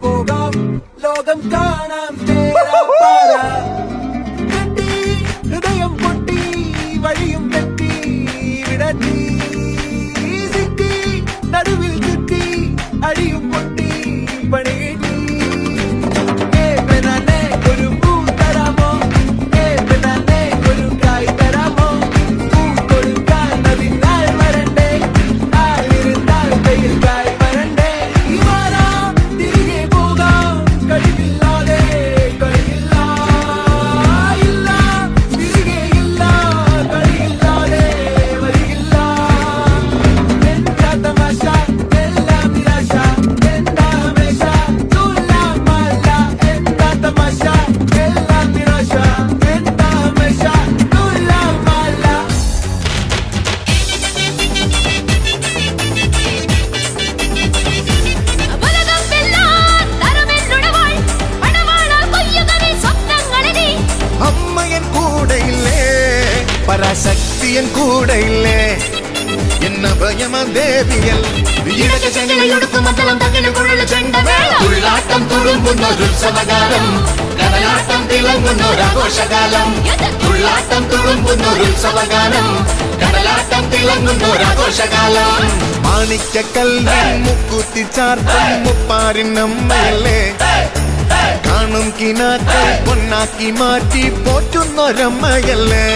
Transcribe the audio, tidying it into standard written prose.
പോകാം ലോകം കാണാം തേരാപ്പാര കെട്ടി ഹൃദയം പൊട്ടി വഴിയും തെറ്റി വിടത്തി സിറ്റി നടുവിൽ ചുറ്റി അടിയും പൊട്ടി പണി കിട്ടി ഒരു പൂ തരാമോ ഒരു കായ് തരാമോ പൂ കൊടുക്കാൻ അതിനാൾ വരണ്ടേ ആളിരുന്നാൽ കയ്യിൽ കായ് വരണ്ടേ ഈ വാര തിരികെ പോകാം കഴിവില്ലാതെ കഴിയില്ല ഇല്ല തിരികെ ഇല്ല കളിയില്ലാതെ വരികില്ല എന്താ തമാശ എല്ലാം നിരാശ എന്താ ഹമേശ തുലാമല്ല എന്താ തമാശ എല്ലാം നിരാശ എന്താ ഹമേശ തുലാമല്ല உலகம் வெல்லான் தரமென்னுடவாள் மணவாளால் கொய்யுகவே சொந்தங்களிலே അമ്മയൻ കൂടെയില്ലേ പരാശക്തിയൻ കൂടെയില്ലേ എന്ന ഭയമ ദേവിയൽ ഇടക ചെണ്ടലയൊടുക്കും മദ്ദളം തകിലും കുഴലും ചെണ്ടമേളം തുള്ളാട്ടം തുളുമ്പുന്നൊരുത്സവകാലം കടലാട്ടം തിളങ്ങുന്നൊരാഘോഷകാലം തുള്ളാട്ടം തുളുമ്പുന്നൊരുത്സവകാലം കടലാട്ടം തിളങ്ങുന്നൊരാഘോഷകാലം മാണിക്കക്കല്ലിൽ മുക്കുത്തി ചാർത്തും മുപ്പാരിൻ അമ്മയല്ലേ കാണും കിനാക്കൾ പൊന്നാക്കി മാറ്റി പോറ്റുന്നൊരമ്മയല്ലേ